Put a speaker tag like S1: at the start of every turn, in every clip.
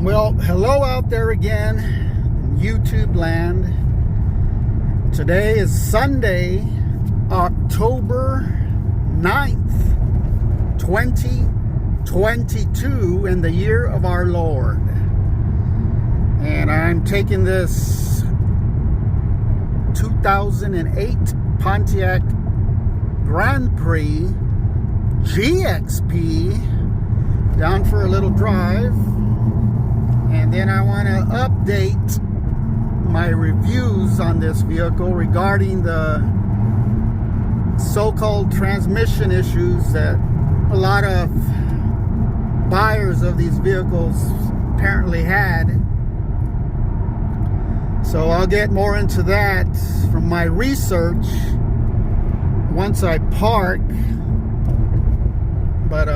S1: Well, hello out there again in YouTube land. Today is Sunday, October 9th, 2022, in the year of our Lord. And I'm taking this 2008 Pontiac Grand Prix GXP down for a little drive. And then I want to update my reviews on this vehicle regarding the so-called transmission issues that a lot of buyers of these vehicles apparently had. So I'll get more into that from my research once I park. But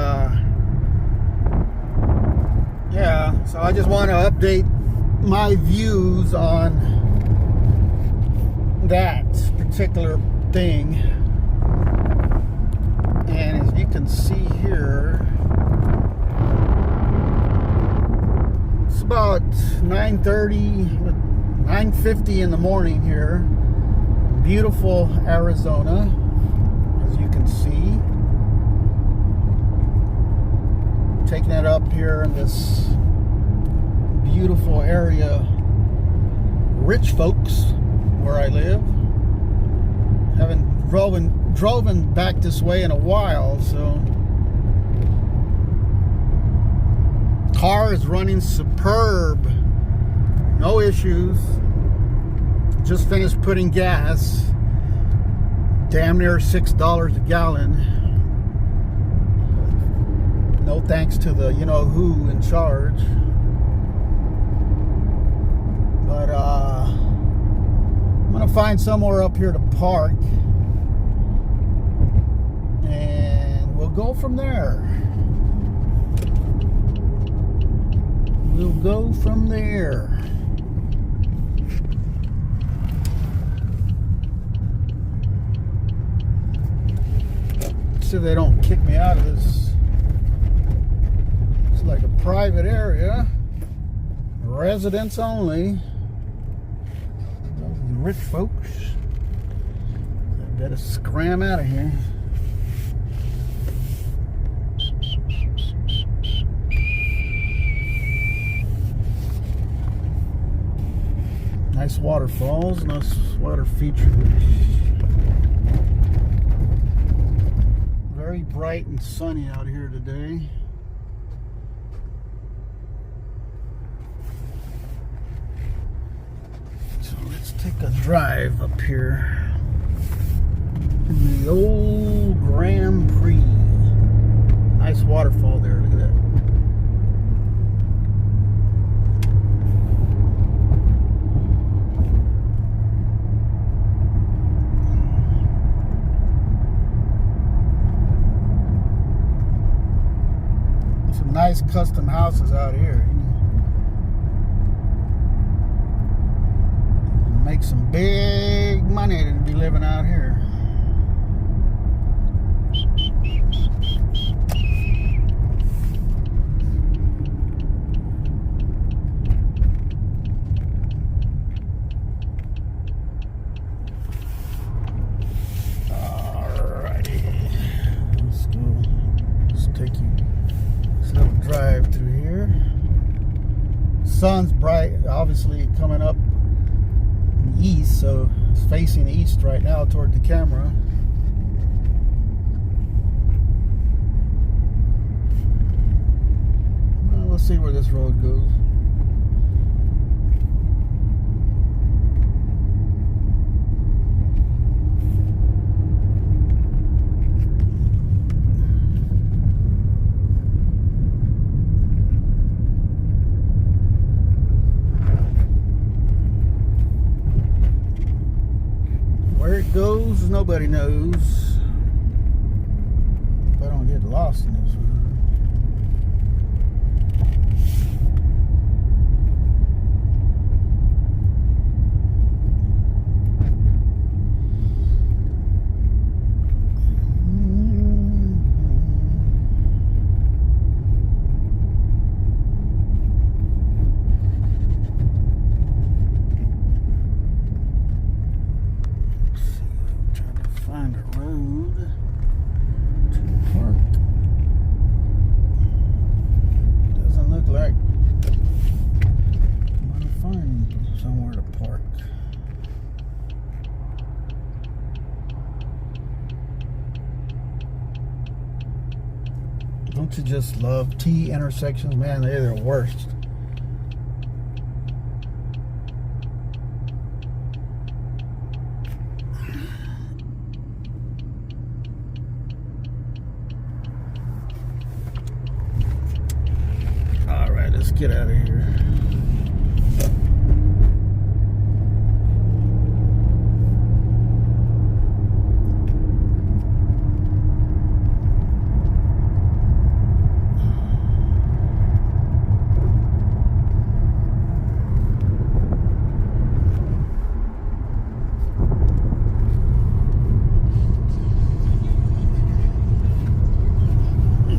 S1: yeah, so I just want to update my views on that particular thing. And as you can see here, it's about 9:50 in the morning here. Beautiful Arizona, as you can see. Taking it up here in this beautiful area, rich folks, where I live. Haven't driven back this way in a while, so car is running superb, no issues. Just finished putting gas, damn near $6 a gallon. No thanks to the you-know-who in charge. But I'm going to find somewhere up here to park. And we'll go from there. We'll go from there. So they don't kick me out of this. Like a private area, residents only. Rich folks. I better scram out of here. Nice waterfalls, nice water features. Very bright and sunny out here today. Let's take a drive up here in the old Grand Prix. Nice waterfall there, look at that. Some nice custom houses out here. Make some big money to be living out here. Alrighty, let's go. Let's take you this little drive through here. Sun's bright, obviously coming up east, so it's facing east right now toward the camera. Well, let's see where this road goes. Where it goes, nobody knows. If I don't get lost in this road. to just love T intersections. Man, they're the worst. All right, let's get out of here.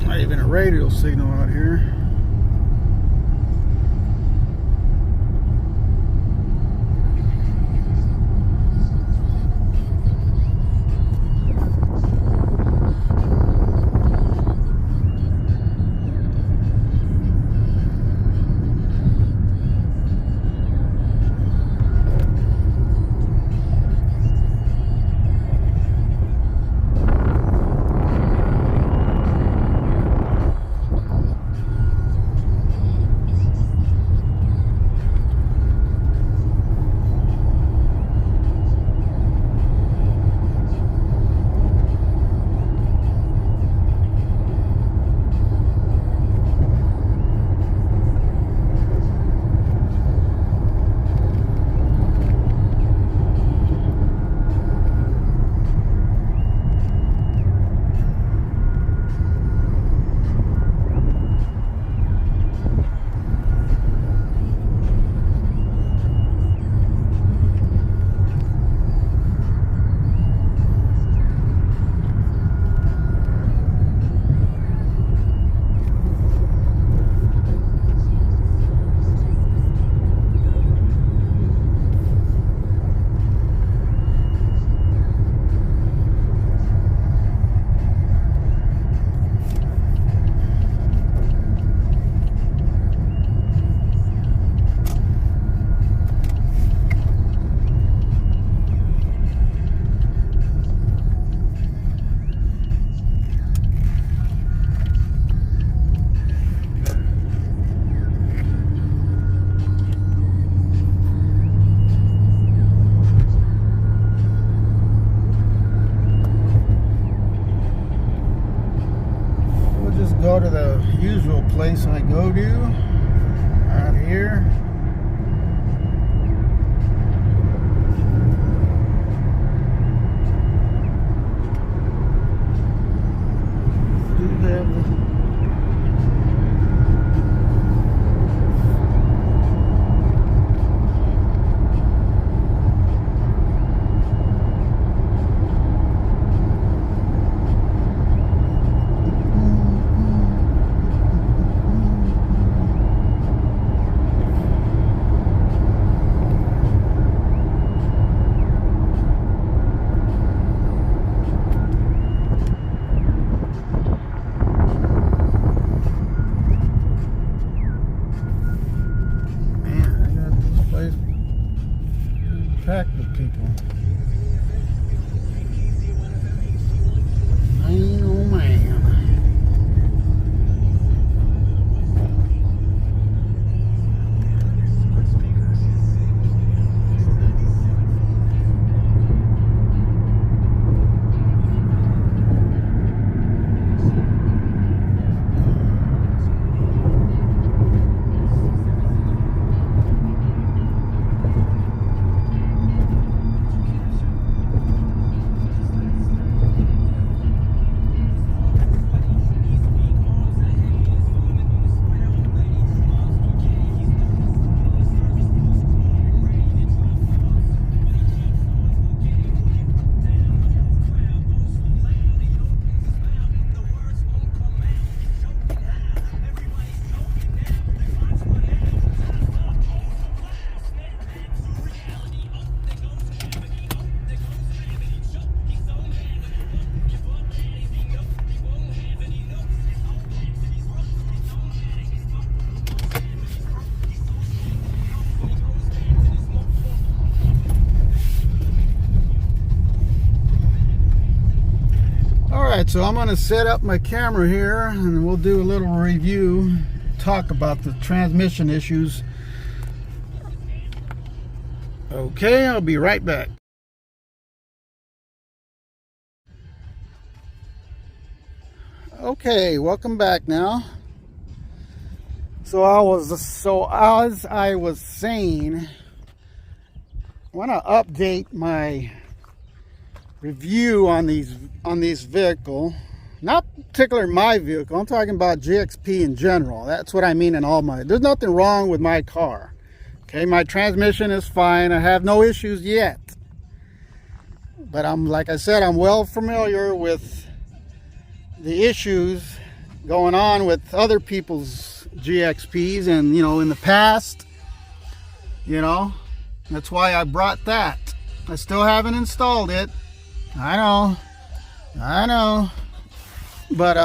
S1: Not even a radio signal out here. Go to the usual place I go to out here. Do have packed with people. Man, oh man. Alright, so I'm going to set up my camera here and we'll do a little review, talk about the transmission issues. Okay, I'll be right back. Okay, welcome back now. So as I was saying, I want to update my review on these vehicle, not particularly my vehicle. I'm talking about GXP in general. That's what I mean in all my. There's nothing wrong with my car. Okay, my transmission is fine. I have no issues yet. But like I said, I'm well familiar with the issues going on with other people's GXPs, and in the past, that's why I brought that. I still haven't installed it. I know, but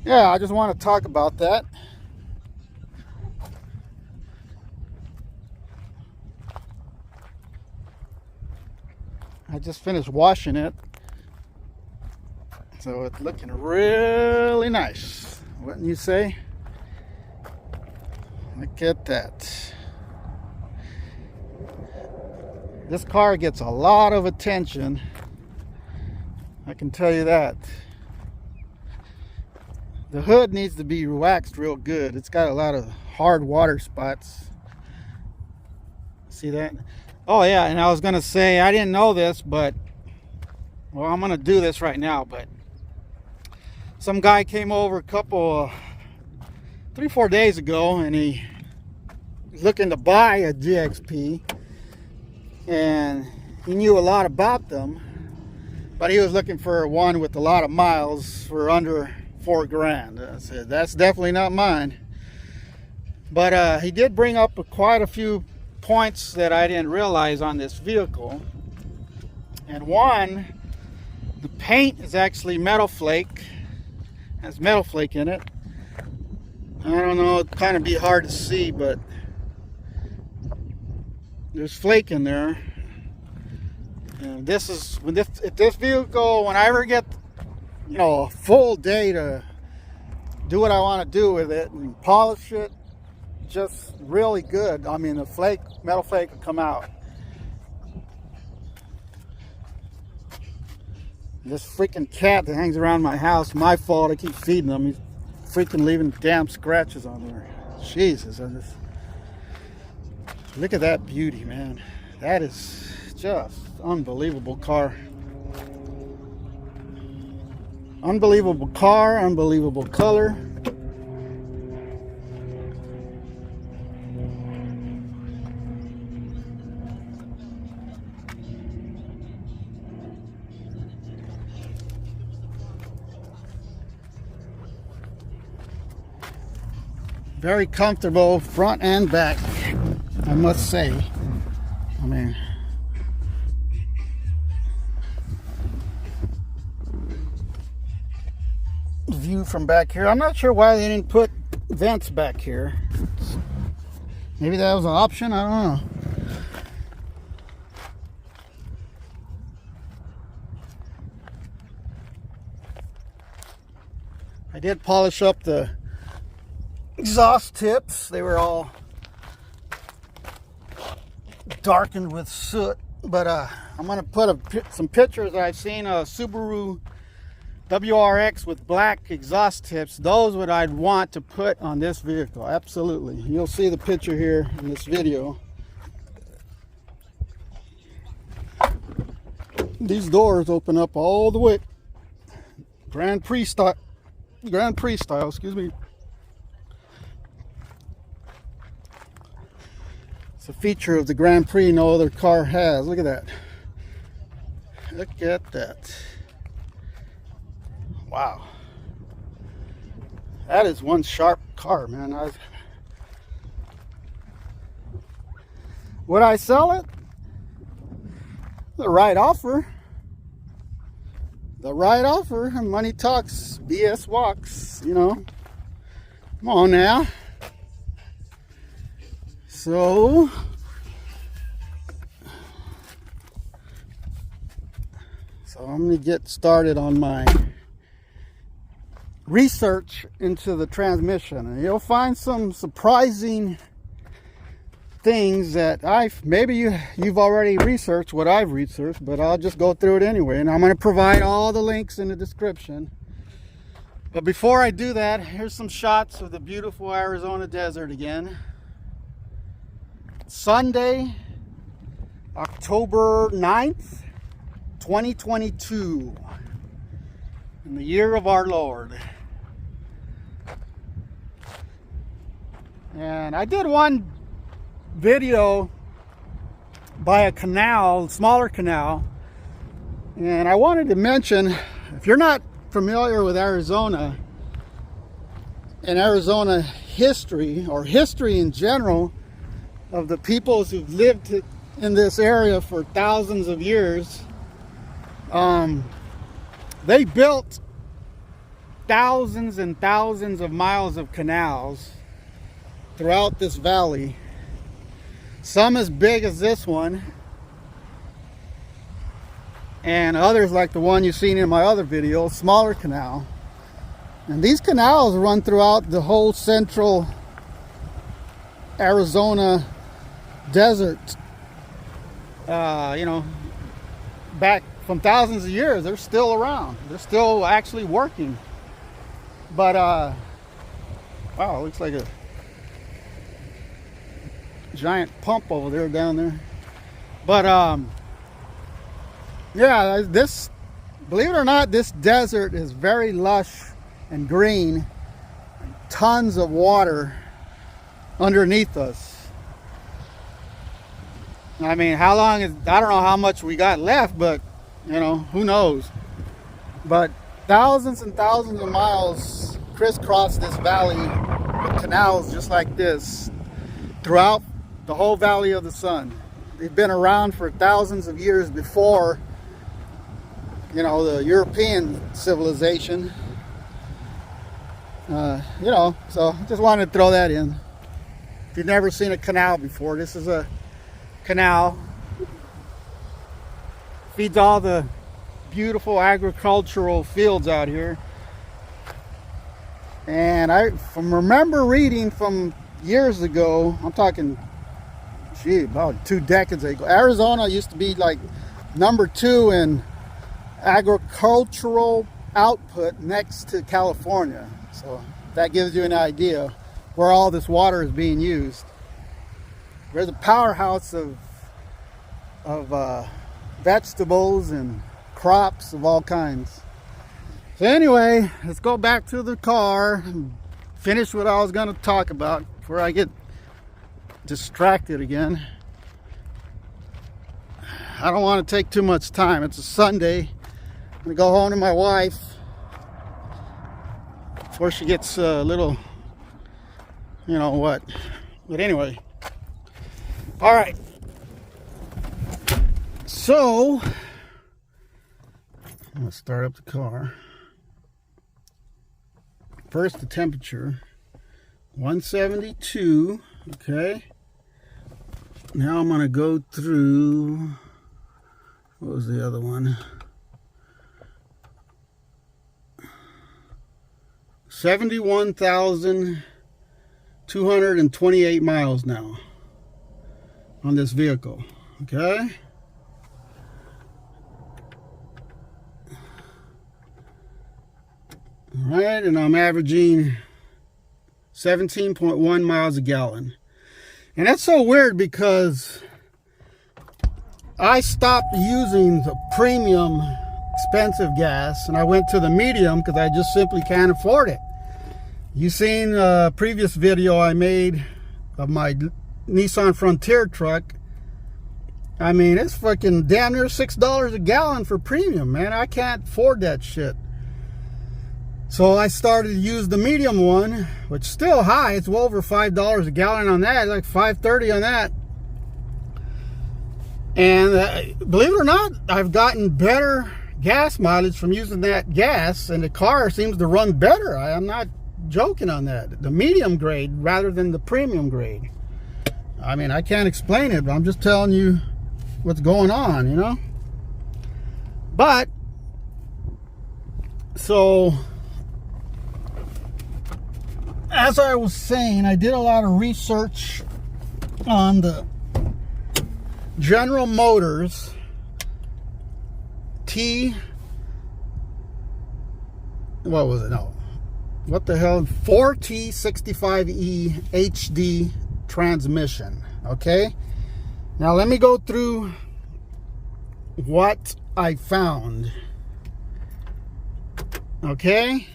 S1: yeah, I just want to talk about that. I just finished washing it, so it's looking really nice, wouldn't you say? Look at that. This car gets a lot of attention, I can tell you that. The hood needs to be waxed real good. It's got a lot of hard water spots. See that? Oh yeah, and I was gonna say, I didn't know this, but well, I'm gonna do this right now. But some guy came over 3-4 days ago, and he was looking to buy a GXP, and he knew a lot about them, but he was looking for one with a lot of miles for under $4,000. I said, that's definitely not mine. But he did bring up quite a few points that I didn't realize on this vehicle. And one, the paint is actually metal flake, has metal flake in it. I don't know, it'd kind of be hard to see, but there's flake in there. And this is if this vehicle, when I ever get a full day to do what I want to do with it and polish it just really good, I mean, the metal flake will come out. This freaking cat that hangs around my house, my fault, I keep feeding him. He's freaking leaving damn scratches on there. Jesus, look at that beauty, man. That is just unbelievable car. Unbelievable car, unbelievable color. Very comfortable front and back, I must say. I mean, view from back here. I'm not sure why they didn't put vents back here. Maybe that was an option, I don't know. I did polish up the exhaust tips. They were all darkened with soot, but I'm gonna put some pictures that I've seen a Subaru WRX with black exhaust tips. Those what I'd want to put on this vehicle. Absolutely. You'll see the picture here in this video. These doors open up all the way. Grand Prix style, excuse me. It's a feature of the Grand Prix no other car has. Look at that. Look at that. Wow. That is one sharp car, man. Would I sell it? The right offer. The right offer. Money talks, BS walks, Come on now. So So I'm going to get started on my research into the transmission, and you'll find some surprising things that maybe you've already researched what I've researched, but I'll just go through it anyway, and I'm going to provide all the links in the description. But before I do that, here's some shots of the beautiful Arizona desert again. Sunday, October 9th, 2022, in the year of our Lord. And I did one video by a canal, smaller canal, and I wanted to mention, if you're not familiar with Arizona and Arizona history, or history in general of the peoples who've lived in this area for thousands of years, they built thousands and thousands of miles of canals throughout this valley. Some as big as this one, and others like the one you've seen in my other video, smaller canal. And these canals run throughout the whole central Arizona desert. You know, back from thousands of years, they're still around. They're still actually working. But wow, it looks like a giant pump over there, down there. But yeah, this, believe it or not, this desert is very lush and green, tons of water underneath us. I mean, how long is, I don't know how much we got left, but you know, who knows. But thousands and thousands of miles crisscross this valley with canals just like this throughout the whole Valley of the Sun. They've been around for thousands of years before, you know, the European civilization. You know, so just wanted to throw that in. If you've never seen a canal before, this is a canal. Feeds all the beautiful agricultural fields out here. And I remember reading from years ago, I'm talking, gee, about 2 decades ago, Arizona used to be like #2 in agricultural output next to California. So that gives you an idea where all this water is being used. We're the powerhouse of vegetables and crops of all kinds. So anyway, let's go back to the car and finish what I was going to talk about before I get distracted again. I don't want to take too much time. It's a Sunday. I'm going to go home to my wife before she gets a little, you know what. But anyway, all right. So I'm going to start up the car. First, the temperature, 172. Okay. Now I'm going to go through, what was the other one? 71,228 miles now on this vehicle. Okay. All right, and I'm averaging 17.1 miles a gallon. And that's so weird because I stopped using the premium expensive gas and I went to the medium because I just simply can't afford it. You seen a previous video I made of my Nissan Frontier truck. I mean, it's fucking damn near $6 a gallon for premium, man. I can't afford that shit. So I started to use the medium one, which is still high. It's well over $5 a gallon on that, like $5.30 on that. And believe it or not, I've gotten better gas mileage from using that gas, and the car seems to run better. I'm not joking on that. The medium grade rather than the premium grade. I mean, I can't explain it, but I'm just telling you what's going on, you know. But So, as I was saying, I did a lot of research on the General Motors what was it? No. What the hell? 4T65E HD transmission. Okay? Now let me go through what I found. Okay?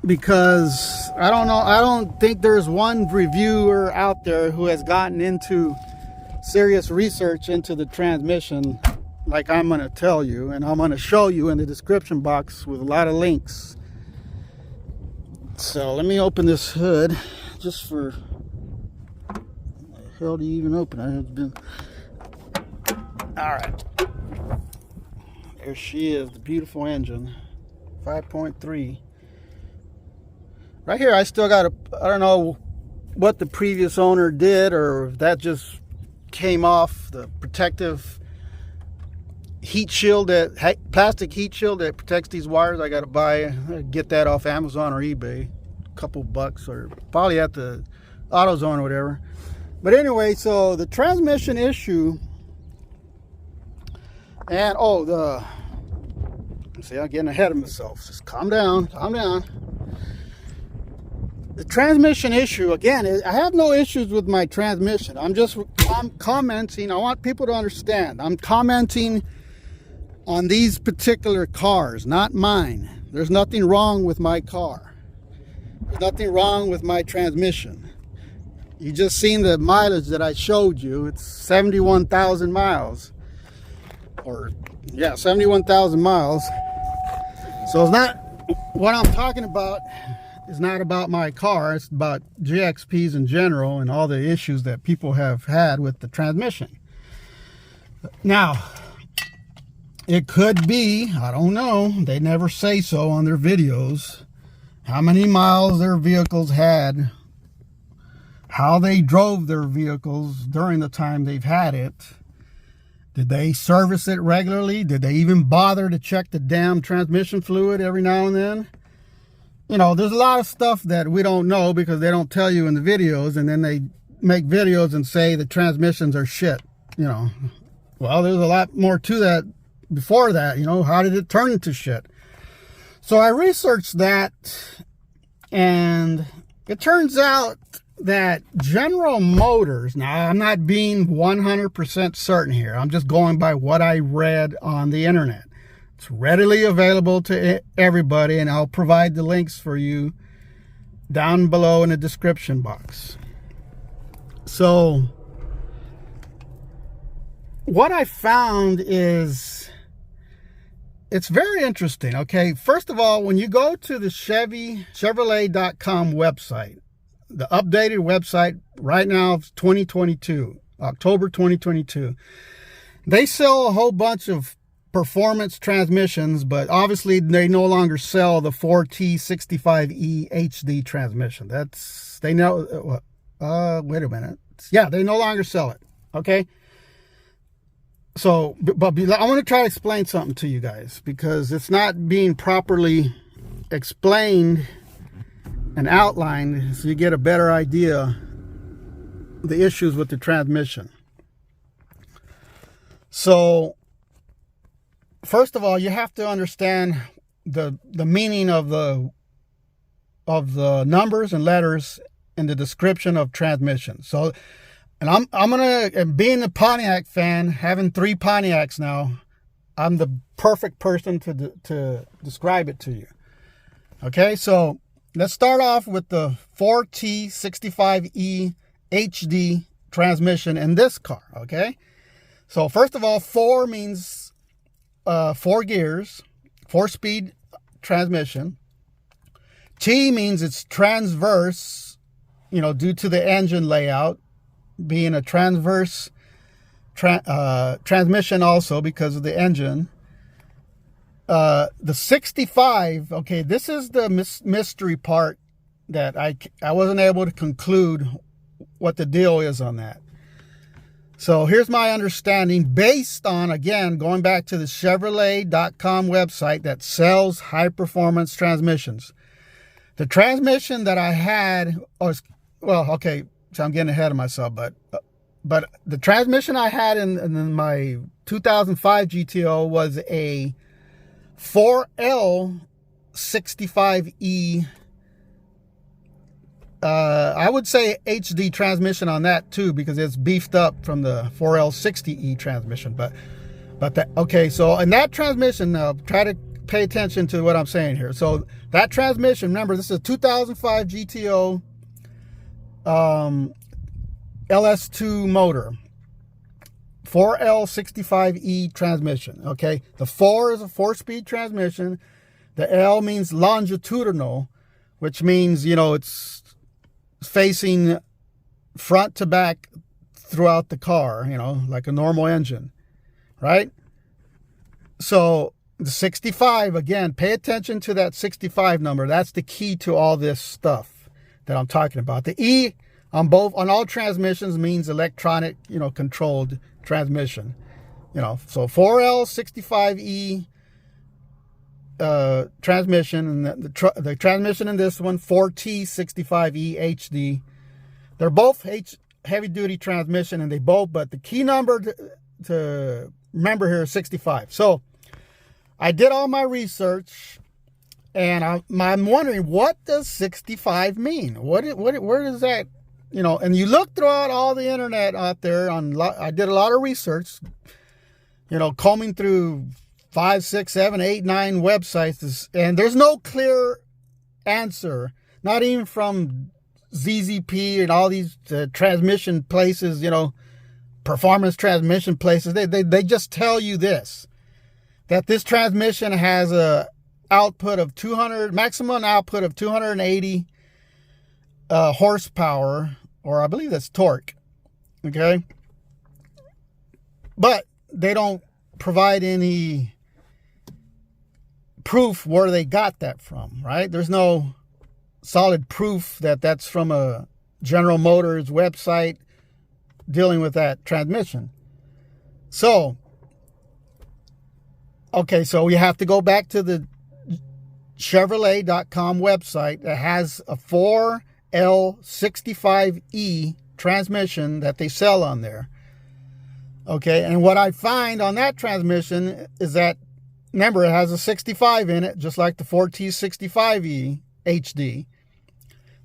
S1: Because I don't know, I don't think there's one reviewer out there who has gotten into serious research into the transmission like I'm going to tell you, and I'm going to show you in the description box with a lot of links. So let me open this hood just for, how the hell do you even open it? It's been, all right, there she is, the beautiful engine, 5.3. Right here I still got I don't know what the previous owner did, or if that just came off, the protective heat shield, that plastic heat shield that protects these wires. I got to get that off Amazon or eBay, a couple bucks, or probably at the AutoZone or whatever. But anyway, so the transmission issue, and see, I'm getting ahead of myself. Just calm down, calm down. The transmission issue, again, I have no issues with my transmission. I'm commenting. I want people to understand. I'm commenting on these particular cars, not mine. There's nothing wrong with my car. There's nothing wrong with my transmission. You just seen the mileage that I showed you. It's 71,000 miles. Or, yeah, 71,000 miles. So it's not, what I'm talking about is not about my car. It's about GXPs in general and all the issues that people have had with the transmission. Now, it could be, I don't know, they never say so on their videos, how many miles their vehicles had, how they drove their vehicles during the time they've had it. Did they service it regularly? Did they even bother to check the damn transmission fluid every now and then? You know, there's a lot of stuff that we don't know because they don't tell you in the videos, and then they make videos and say the transmissions are shit, you know. Well, there's a lot more to that before that, you know. How did it turn into shit? So I researched that, and it turns out that General Motors, now I'm not being 100% certain here, I'm just going by what I read on the internet. It's readily available to everybody, and I'll provide the links for you down below in the description box. So what I found is, it's very interesting. Okay, first of all, when you go to the Chevrolet.com website, the updated website right now, 2022, October 2022, they sell a whole bunch of performance transmissions, but obviously they no longer sell the 4T65E HD transmission. That's, they know, wait a minute. Yeah, they no longer sell it. Okay. So, but I want to try to explain something to you guys, because it's not being properly explained and outlined, so you get a better idea the issues with the transmission. So, first of all, you have to understand the meaning of the numbers and letters in the description of transmission. So, and I'm gonna, being a Pontiac fan, having 3 Pontiacs now, I'm the perfect person to describe it to you. Okay, so let's start off with the 4T65E HD transmission in this car. Okay, so first of all, 4 means 4 gears, 4-speed transmission. T means it's transverse, you know, due to the engine layout being a transverse transmission also because of the engine. The 65, okay, this is the mystery part that I wasn't able to conclude what the deal is on that. So here's my understanding based on, again, going back to the Chevrolet.com website that sells high-performance transmissions. The transmission that I had was, well, okay, so I'm getting ahead of myself, but the transmission I had in my 2005 GTO was a 4L65E. I would say HD transmission on that too, because it's beefed up from the 4L60E transmission. But okay, so in that transmission, try to pay attention to what I'm saying here. So that transmission, remember, this is a 2005 GTO LS2 motor, 4L65E transmission. Okay, the 4 is a 4-speed transmission. The L means longitudinal, which means, you know, it's facing front to back throughout the car, you know, like a normal engine, right? So the 65, again, pay attention to that 65 number. That's the key to all this stuff that I'm talking about. The E on all transmissions means electronic, you know, controlled transmission, you know. So 4L65E transmission, and the transmission in this one, 4T65E HD. They're both heavy duty transmission, and but the key number to remember here is 65. So I did all my research, and I'm wondering, what does 65 mean? Where does that, you know? And you look throughout all the internet out there I did a lot of research, you know, combing through 5, 6, 7, 8, 9 websites, and there's no clear answer, not even from ZZP and all these transmission places, you know, performance transmission places. They just tell you this, that this transmission has a maximum output of 280 horsepower, or I believe that's torque. Okay, but they don't provide any proof where they got that from, right? There's no solid proof that that's from a General Motors website dealing with that transmission. So, okay, so we have to go back to the Chevrolet.com website that has a 4L65E transmission that they sell on there. Okay, and what I find on that transmission is that, remember, it has a 65 in it, just like the 4T65E HD.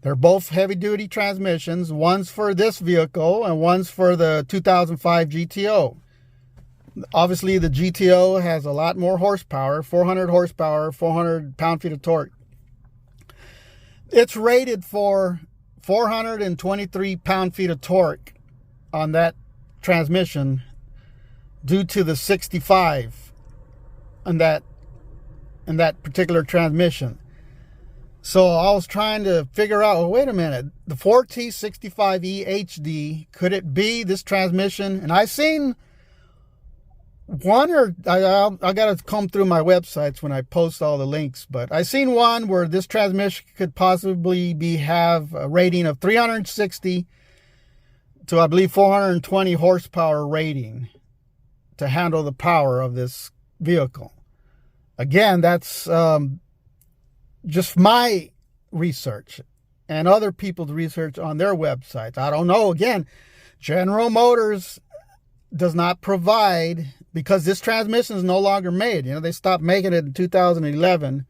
S1: They're both heavy-duty transmissions. One's for this vehicle, and one's for the 2005 GTO. Obviously, the GTO has a lot more horsepower, 400 horsepower, 400 pound-feet of torque. It's rated for 423 pound-feet of torque on that transmission due to the 65 in that particular transmission. So I was trying to figure out, well, wait a minute, the 4T65E HD, could it be this transmission? And I've seen one, or I got to comb through my websites when I post all the links, but I seen one where this transmission could possibly have a rating of 360 to, I believe, 420 horsepower rating to handle the power of this vehicle. Again, that's just my research and other people's research on their websites. I don't know. Again, General Motors does not provide, because this transmission is no longer made. You know, they stopped making it in 2011.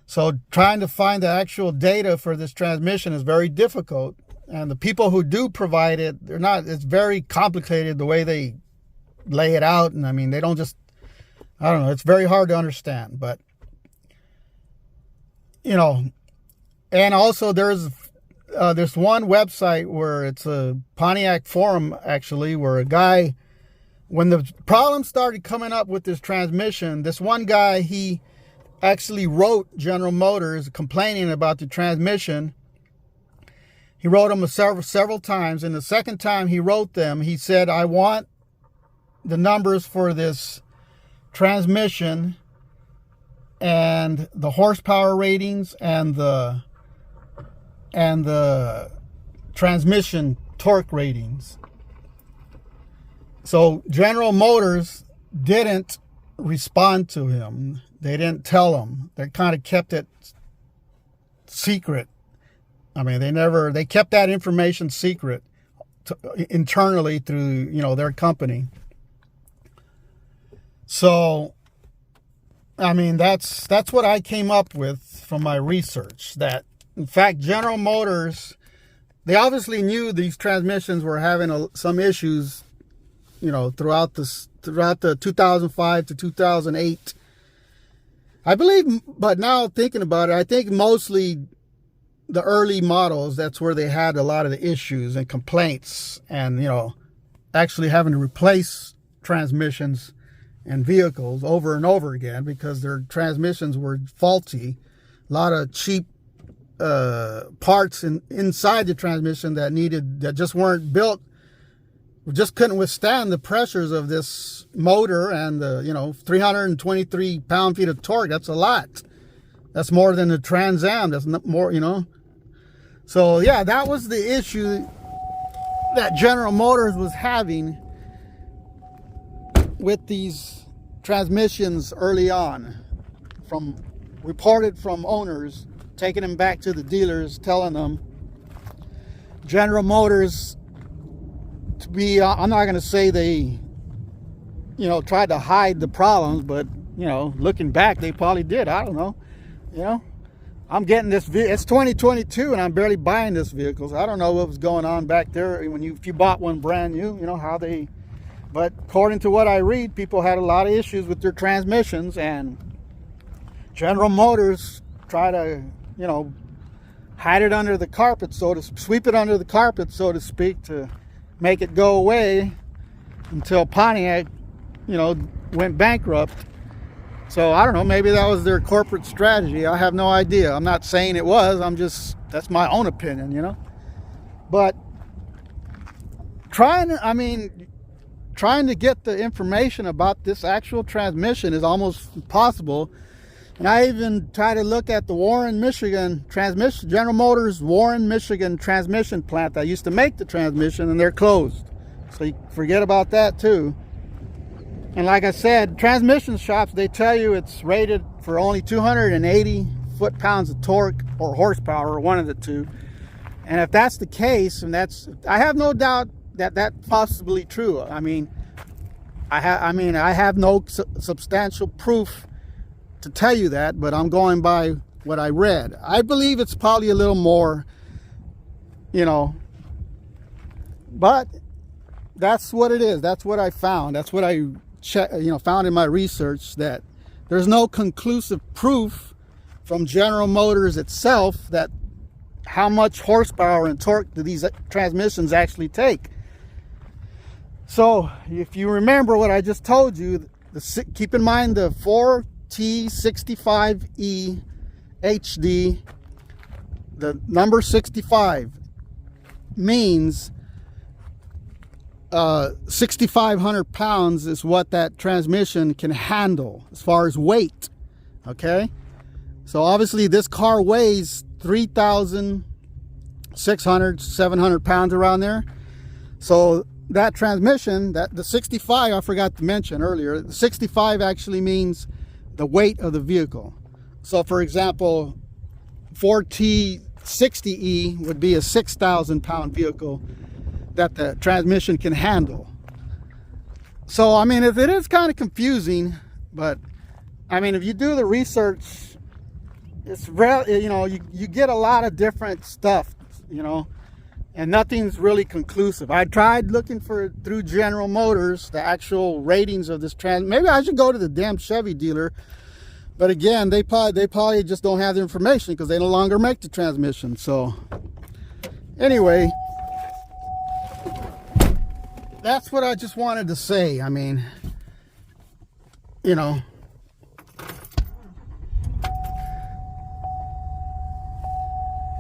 S1: So trying to find the actual data for this transmission is very difficult. And the people who do provide it, it's very complicated the way they lay it out. And I mean, they don't just, I don't know, it's very hard to understand. But, you know, and also there's one website where it's a Pontiac forum, actually, where a guy, when the problem started coming up with this transmission, this one guy, he actually wrote General Motors complaining about the transmission. He wrote them several times, and the second time he wrote them, he said, I want the numbers for this transmission and the horsepower ratings and the transmission torque ratings. So General Motors didn't respond to him. They didn't tell him. They kind of kept it secret. I mean, they kept that information secret internally through, their company. So, I mean, that's what I came up with from my research. That, in fact, General Motors, they obviously knew these transmissions were having some issues, throughout the 2005 to 2008. I believe, but now thinking about it, I think mostly the early models, that's where they had a lot of the issues and complaints and, actually having to replace transmissions and vehicles over and over again because their transmissions were faulty. A lot of cheap parts inside the transmission that just weren't built, just couldn't withstand the pressures of this motor and the 323 pound-feet of torque. That's a lot. That's more than the Trans Am. That's not more, So yeah, that was the issue that General Motors was having with these transmissions early on, reported from owners, taking them back to the dealers, telling them General Motors to be, I'm not going to say they, tried to hide the problems, but, looking back, they probably did. I don't know, I'm getting this vehicle. It's 2022 and I'm barely buying this vehicle. So I don't know what was going on back there if you bought one brand new, but according to what I read, people had a lot of issues with their transmissions, and General Motors try to, hide it under the carpet, sweep it under the carpet, so to speak, to make it go away until Pontiac, went bankrupt. So I don't know, maybe that was their corporate strategy. I have no idea. I'm not saying it was. That's my own opinion, But trying to get the information about this actual transmission is almost impossible. And I even try to look at the Warren, Michigan General Motors Warren, Michigan transmission plant that used to make the transmission, and they're closed. So you forget about that too. And like I said, transmission shops, they tell you it's rated for only 280 foot-pounds of torque or horsepower, or one of the two. And if that's the case, I have no doubt that that's possibly true. I have no substantial proof to tell you that, but I'm going by what I read. I believe it's probably a little more, but that's what it is. That's what I found. That's what I found in my research, that there's no conclusive proof from General Motors itself that how much horsepower and torque do these transmissions actually take. So if you remember what I just told you, keep in mind the 4T65E HD, the number 65 means 6,500 pounds is what that transmission can handle as far as weight. Okay, so obviously this car weighs 3,600, 700 pounds around there. So that transmission, the 65, I forgot to mention earlier, the 65 actually means the weight of the vehicle. So for example, 4T60E would be a 6,000 pound vehicle that the transmission can handle. So it is kind of confusing, but if you do the research, it's you get a lot of different stuff, and nothing's really conclusive. I tried looking through General Motors the actual ratings of this maybe I should go to the damn Chevy dealer, but again, they probably just don't have the information because they no longer make the transmission. So anyway, that's what I just wanted to say.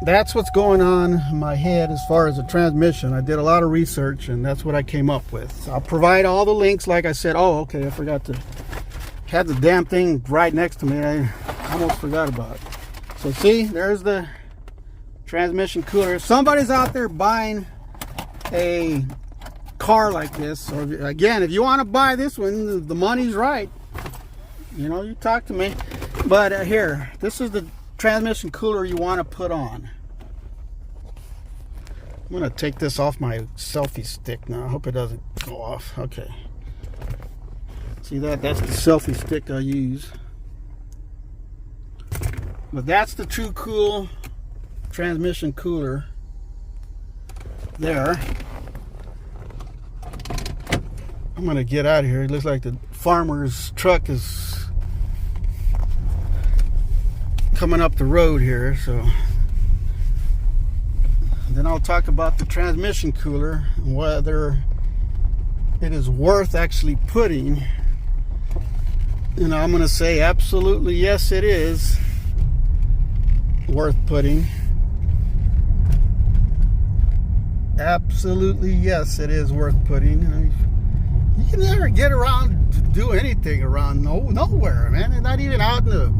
S1: That's what's going on in my head as far as the transmission. I did a lot of research, and that's what I came up with. I'll provide all the links, like I said. Oh, okay, I forgot to had the damn thing right next to me. I almost forgot about it. So see, there's the transmission cooler. If somebody's out there buying a car like this, or again, if you want to buy this one, the money's right. You know, you talk to me. But here, this is the transmission cooler you want to put on. I'm going to take this off my selfie stick now. I hope it doesn't go off. Okay. See that? That's the selfie stick I use. But that's the True Cool transmission cooler there. I'm going to get out of here. It looks like the farmer's truck is coming up the road here, so then I'll talk about the transmission cooler and whether it is worth actually putting. You know, I'm going to say absolutely yes, it is worth putting. Absolutely yes, it is worth putting. You can never get around to do anything around nowhere, man. Not even out in the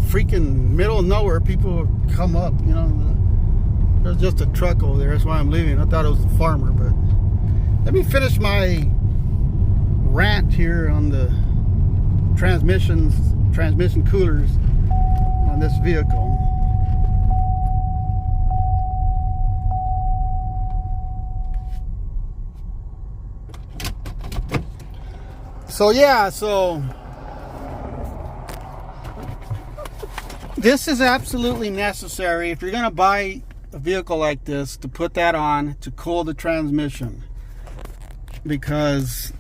S1: freaking middle of nowhere. People come up, you know. There's just a truck over there. That's why I'm leaving. I thought it was the farmer, but let me finish my rant here on the transmission coolers on this vehicle. So yeah, so this is absolutely necessary if you're going to buy a vehicle like this, to put that on to cool the transmission, because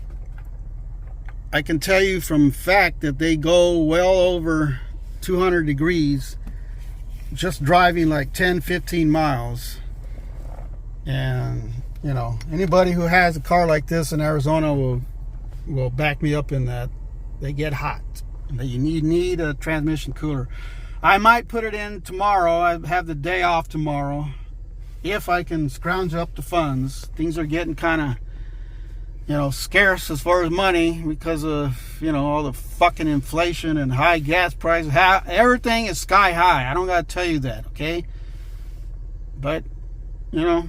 S1: I can tell you from fact that they go well over 200 degrees just driving like 10-15 miles. And you know, anybody who has a car like this in Arizona will back me up in that. They get hot. You need a transmission cooler. I might put it in tomorrow. I have the day off tomorrow, if I can scrounge up the funds. Things are getting kind of, you know, scarce as far as money because of, you know, all the fucking inflation and high gas prices. Everything is sky high. I don't gotta tell you that, okay? But, you know,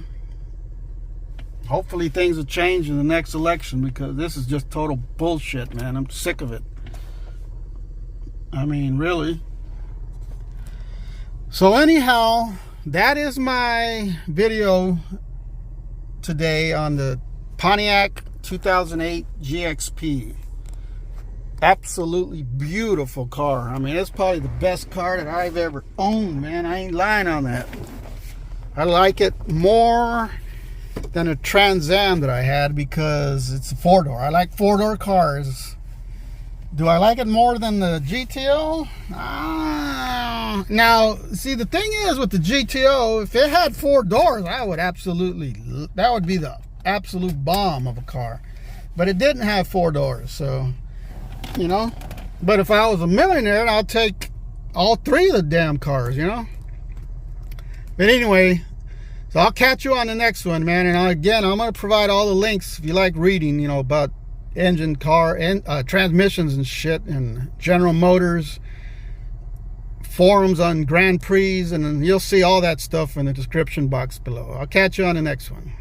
S1: hopefully things will change in the next election, because this is just total bullshit, man. I'm sick of it. I mean, really. So anyhow, that is my video today on the Pontiac 2008 GXP. Absolutely beautiful car. I mean, it's probably the best car that I've ever owned, man. I ain't lying on that. I like it more than a Trans Am that I had, because it's a four-door. I like four-door cars. Do I like it more than the GTO? Now, see, the thing is with the GTO, if it had four doors, that would be the absolute bomb of a car. But it didn't have four doors, so, you know. But if I was a millionaire, I'll take all three of the damn cars, you know. But anyway, so I'll catch you on the next one, man. And again, I'm going to provide all the links if you like reading, you know, about engine, car, and transmissions and shit, and General Motors, forums on Grand Prix, and you'll see all that stuff in the description box below. I'll catch you on the next one.